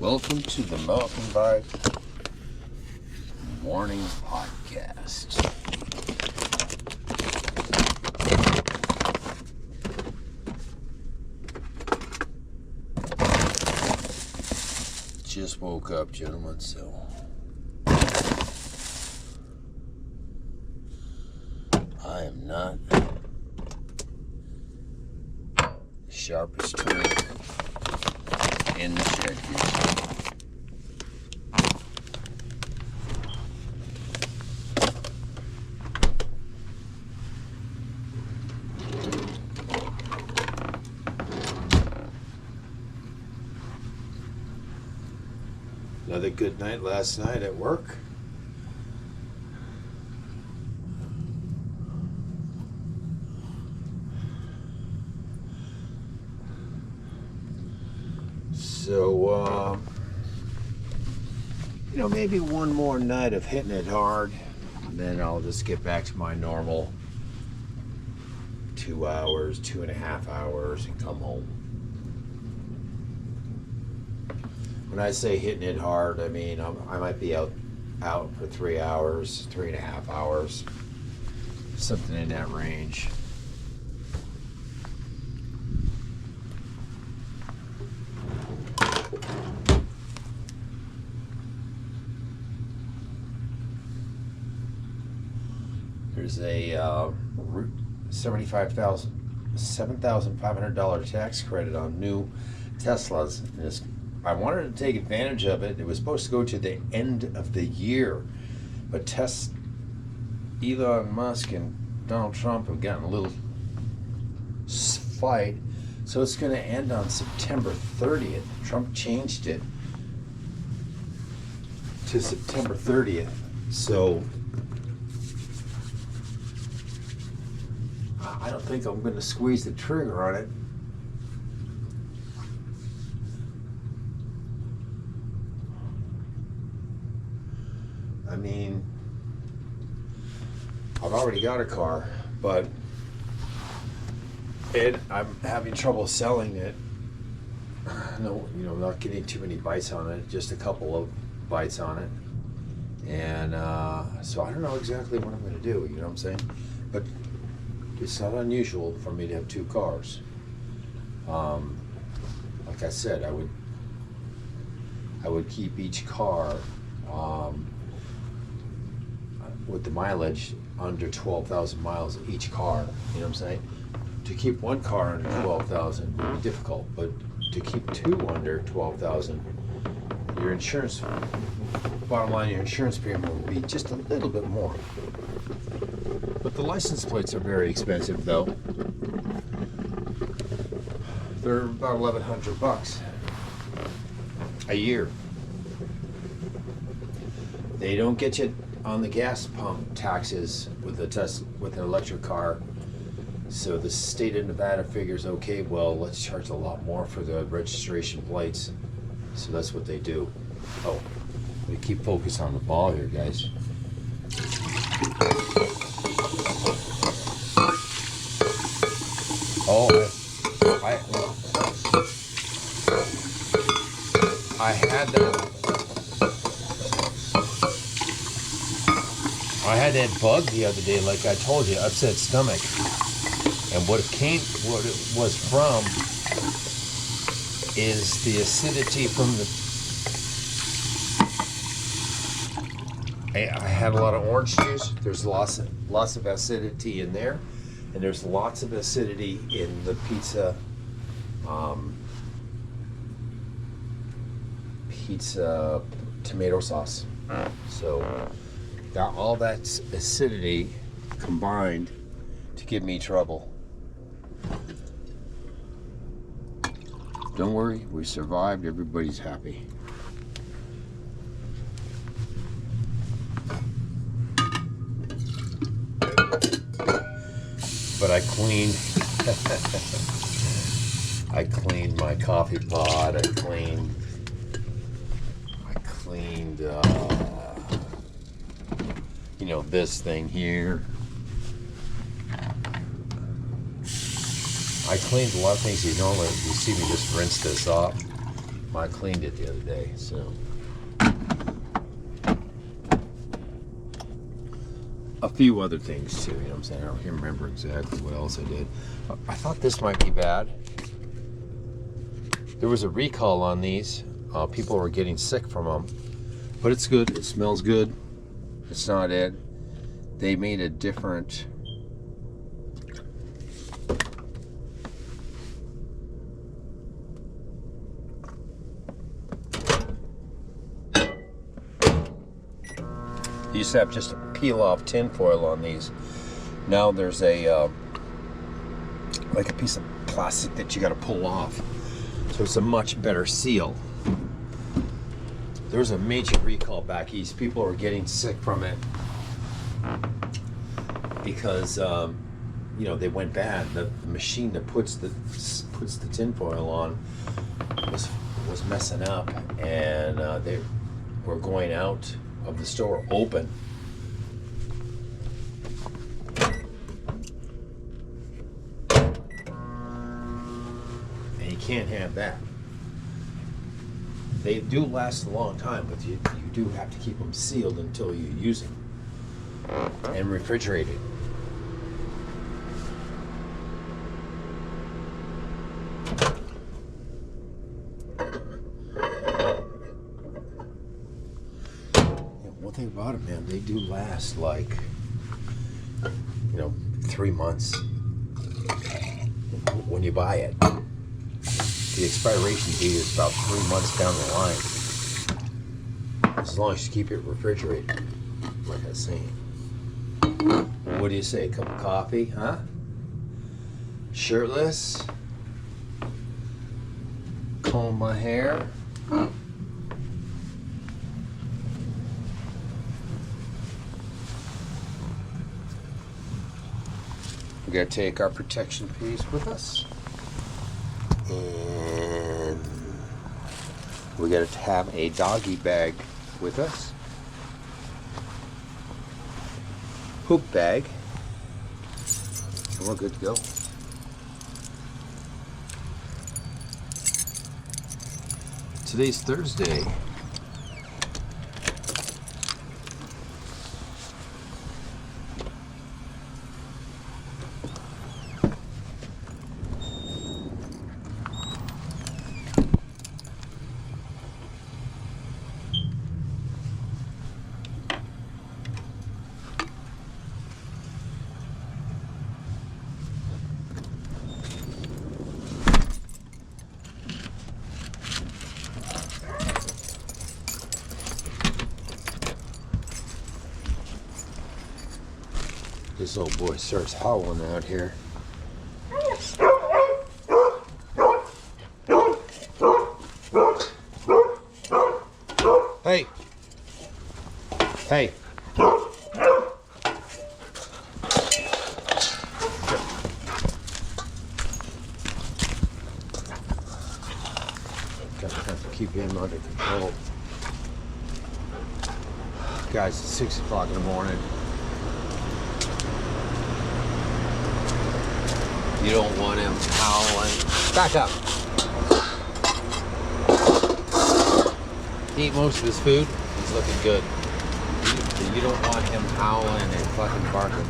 Welcome to the Mountain Bike Morning Podcast. Just woke up, gentlemen, so I am not the sharpest tool in the shed here. Another good night last night at work. So, maybe one more night of hitting it hard, and then I'll just get back to my normal 2 hours, 2.5 hours, and come home. When I say hitting it hard, I mean I might be out for 3 hours, 3.5 hours, something in that range. There's a $7,500 tax credit on new Teslas. I wanted to take advantage of it. It was supposed to go to the end of the year, but Elon Musk and Donald Trump have gotten a little fight, so it's going to end on September 30th. Trump changed it to September 30th, so I don't think I'm going to squeeze the trigger on it. I mean, I've already got a car, but I'm having trouble selling it. No, not getting too many bites on it, just a couple of bites on it. And so I don't know exactly what I'm going to do, you know what I'm saying? But it's not unusual for me to have two cars. Like I said, I would keep each car with the mileage under 12,000 miles each car, you know what I'm saying? To keep one car under 12,000 would be difficult, but to keep two under 12,000, your insurance, bottom line, your insurance premium would be just a little bit more. But the license plates are very expensive, though. They're about $1,100 a year. They don't get you on the gas pump taxes with an electric car. So the state of Nevada figures, okay, well, let's charge a lot more for the registration plates. So that's what they do. Oh, we keep focus on the ball here, guys. Oh, I had that bug the other day, like I told you, upset stomach. And what it was from is the acidity from I had a lot of orange juice. There's lots of acidity in there, and there's lots of acidity in the pizza tomato sauce. So got all that acidity combined to give me trouble. Don't worry, we survived. Everybody's happy. But I cleaned my coffee pot. I cleaned this thing here. I cleaned a lot of things. You see me just rinse this off. I cleaned it the other day, so. A few other things too, you know what I'm saying? I don't remember exactly what else I did. I thought this might be bad. There was a recall on these. People were getting sick from them. But it's good. It smells good. It's not it. They made a different... You used to have just a peel-off tin foil on these. Now there's a like a piece of plastic that you got to pull off. So it's a much better seal. There was a major recall back east. People were getting sick from it because you know, they went bad. The machine that puts the tin foil on was messing up, and they were going out of the store open. And you can't have that. They do last a long time, but you do have to keep them sealed until you use them and refrigerated. One thing about it, man, they do last like, you know, 3 months when you buy it. The expiration date is about 3 months down the line, as long as you keep it refrigerated, like I was saying. What do you say, a cup of coffee, huh? Shirtless? Comb my hair? We gotta take our protection piece with us. And we gotta have a doggy bag with us. Poop bag. And we're good to go. Today's Thursday. This old boy starts howling out here. Hey! Hey! Gotta have to keep him under control. Guys, it's 6 o'clock in the morning. You don't want him howling. Back up. He ate most of his food. He's looking good. You don't want him howling and fucking barking.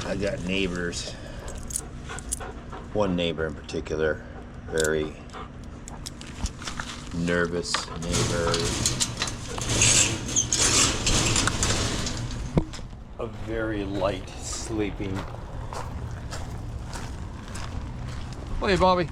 I got neighbors. One neighbor in particular, very nervous neighbor. A very light sleeping. Hey, Bobby.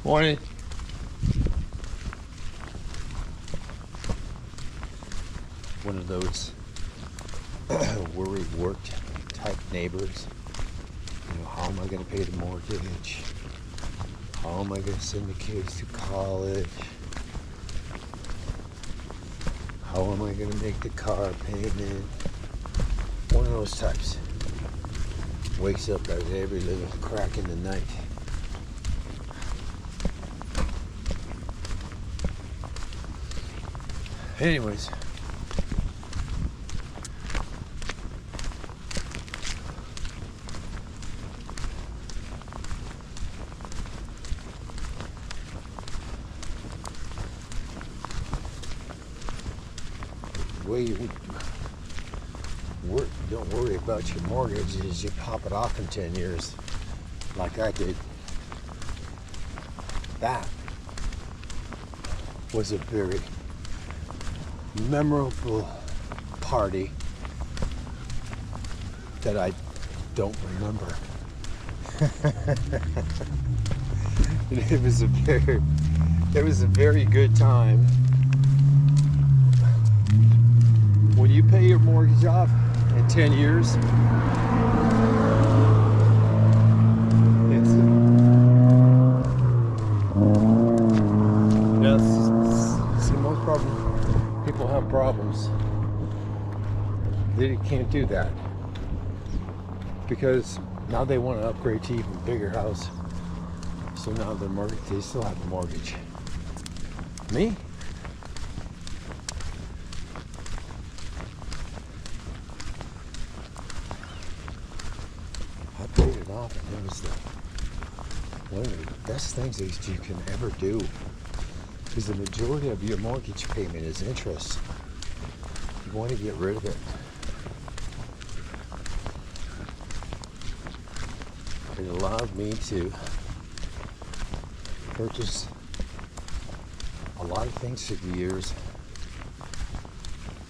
Morning. One of those worry wart type neighbors. How am I going to pay the mortgage? How am I going to send the kids to college? How am I going to make the car payment? One of those types. Wakes up at every little crack in the night. Anyways, don't worry about your mortgage as you pop it off in 10 years like I did. That was a very memorable party that I don't remember. It was a very good time. When you pay your mortgage off in 10 years, most problem, people have problems. They can't do that because now they want to upgrade to even bigger house. So now their mortgage, they still have a mortgage. Me? I paid it off, and it was one of the best things that you can ever do, because the majority of your mortgage payment is interest. You want to get rid of it. It allowed me to purchase a lot of things through the years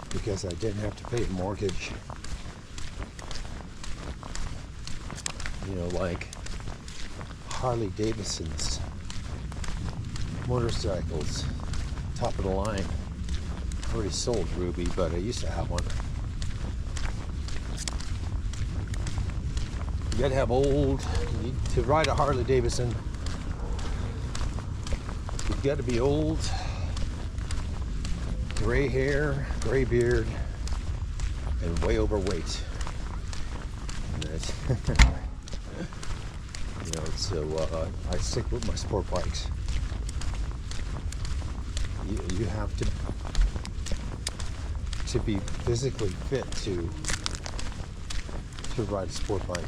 because I didn't have to pay a mortgage. You know, like Harley Davidson's, motorcycles, top of the line. I already sold Ruby, but I used to have one. You gotta have to ride a Harley Davidson. You've got to be old, gray hair, gray beard, and way overweight. So I stick with my sport bikes. You have to be physically fit to ride a sport bike.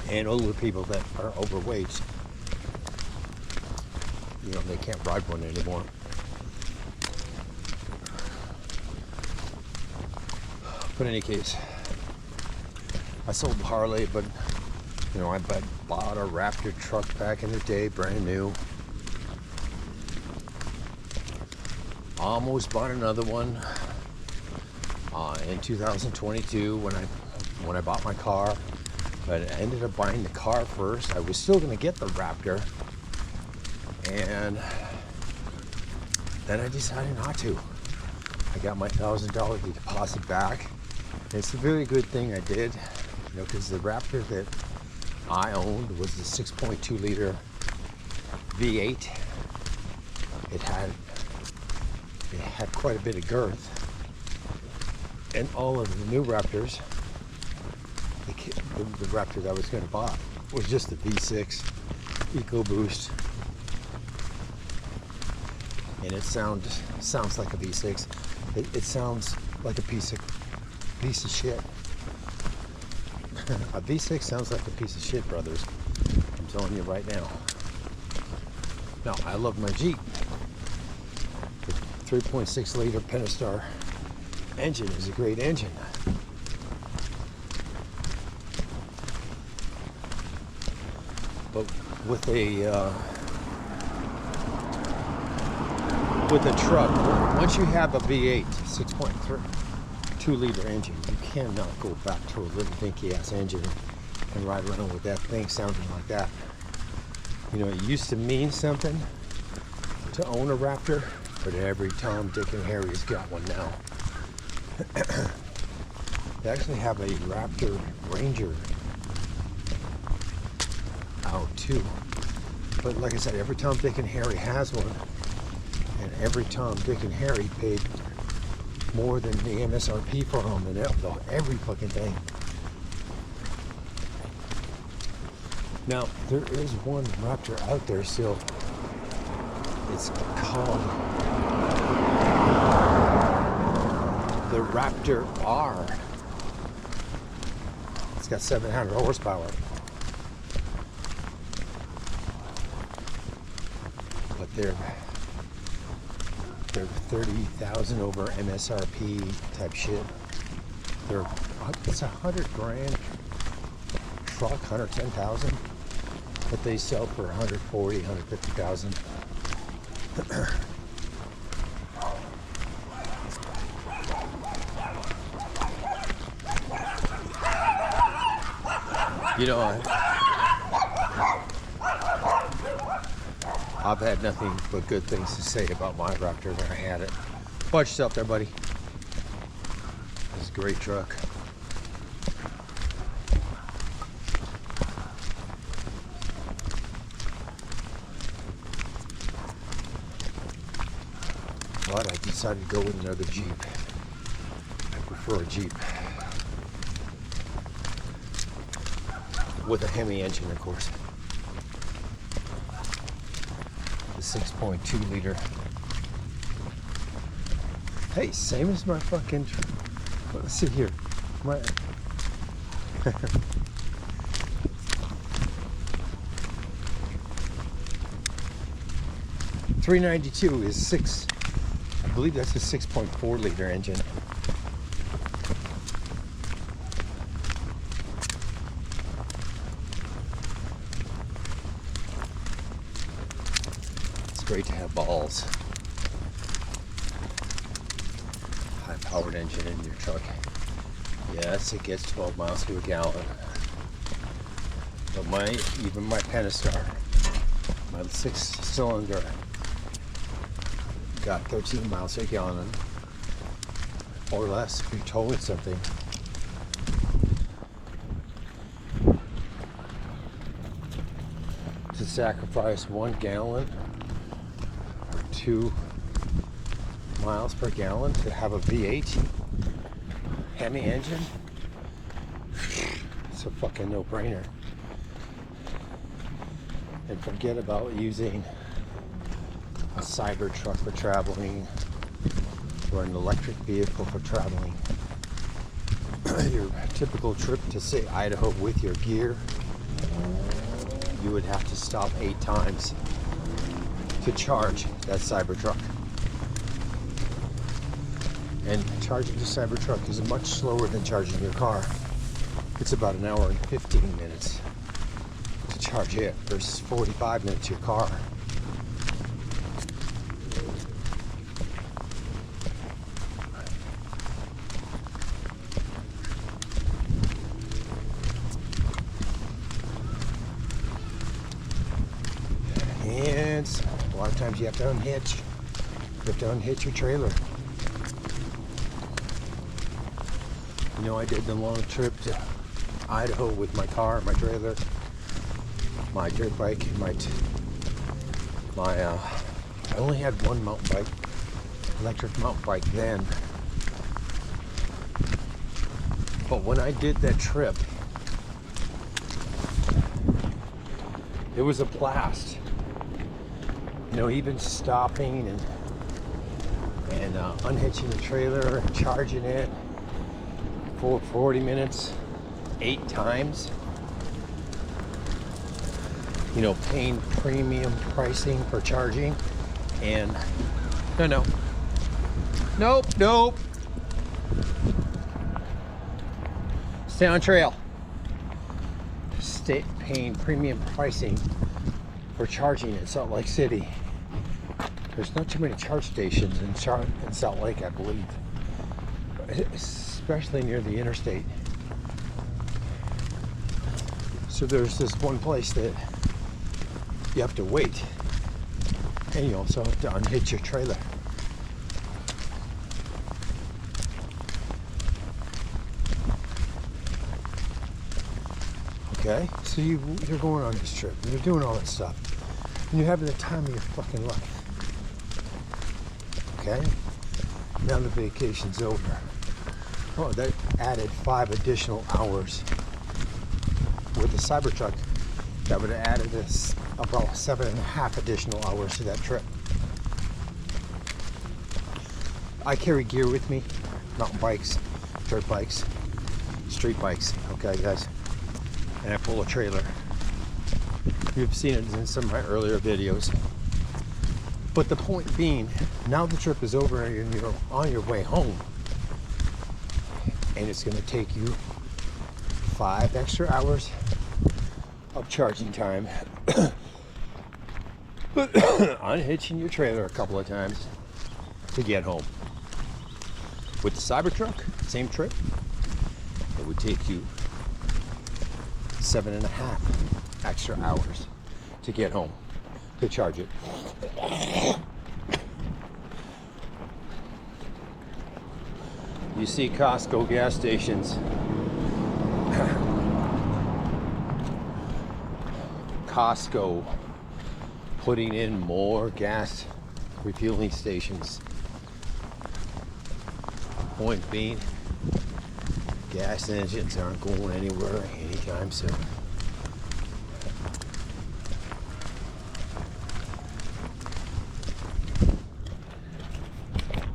And older people that are overweight, you know, they can't ride one anymore. But in any case, I sold the Harley, but you know, I bought a Raptor truck back in the day, brand new. Almost bought another one in 2022 when I bought my car, but I ended up buying the car first. I was still going to get the Raptor, and then I decided not to. I got my $1,000 deposit back. It's a very good thing I did, you know, because the Raptor that I owned was the 6.2 liter V8. It had quite a bit of girth, and all of the new Raptors, the Raptor that I was going to buy was just the V6 EcoBoost, and it sounds like a V6. It sounds like a piece of shit. A V6 sounds like a piece of shit, brothers. I'm telling you right now. Now, I love my Jeep. The 3.6 liter Pentastar engine is a great engine. But with a truck, once you have a V8 6.2 liter engine, you cannot go back to a little dinky ass engine and ride around with that thing sounding like that. You know, it used to mean something to own a Raptor, but every Tom, Dick, and Harry's got one now. They actually have a Raptor Ranger out too. But like I said, every Tom, Dick, and Harry has one. And every Tom, Dick, and Harry paid more than the MSRP for them and every fucking thing. Now, there is one Raptor out there still. It's called the Raptor R. It's got 700 horsepower. But they're 30,000 over MSRP type shit. It's $100,000 truck, 110,000, but they sell for 140, 150,000. You know, I've had nothing but good things to say about my Raptor when I had it. Watch yourself there, buddy. It's a great truck. But I decided to go with another Jeep. I prefer a Jeep. With a Hemi engine, of course. The 6.2 liter. Hey, same as my fucking. Let's see here. My. $392 is 6. I believe that's a 6.4 liter engine. Great to have balls. High powered engine in your truck. Yes, it gets 12 miles to a gallon. But even my Pentastar, my 6-cylinder, got 13 miles a gallon or less if you're towing something. To sacrifice 1 gallon 2 miles per gallon to have a V8 Hemi engine, it's a fucking no-brainer. And forget about using a Cybertruck for traveling or an electric vehicle for traveling. Your typical trip to, say, Idaho with your gear, you would have to stop 8 times to charge that Cybertruck. And charging the Cybertruck is much slower than charging your car. It's about 1 hour and 15 minutes to charge it versus 45 minutes your car. And a lot of times you have to unhitch. You have to unhitch your trailer. You know, I did the long trip to Idaho with my car, my trailer, my dirt bike, and I only had one mountain bike, electric mountain bike then. But when I did that trip, it was a blast. You know, even stopping and unhitching the trailer, charging it for 40 minutes, 8 times. You know, paying premium pricing for charging. And nope. Stay on trail. Paying premium pricing for charging in Salt Lake City. There's not too many charge stations in Salt Lake, I believe, especially near the interstate. So there's this one place that you have to wait, and you also have to unhitch your trailer. Okay? So you're going on this trip, and you're doing all that stuff, and you're having the time of your fucking life. Okay? Now the vacation's over. Oh, that added 5 additional hours. With the Cybertruck, that would have added this about 7.5 additional hours to that trip. I carry gear with me, mountain bikes, dirt bikes, street bikes, okay guys, and I pull a trailer. You've seen it in some of my earlier videos. But the point being, now the trip is over and you're on your way home, and it's going to take you 5 extra hours of charging time, unhitching your trailer a couple of times to get home. With the Cybertruck, same trip, it would take you 7.5 extra hours to get home to charge it. You see Costco gas stations. Costco putting in more gas refueling stations. Point being, gas engines aren't going anywhere anytime soon.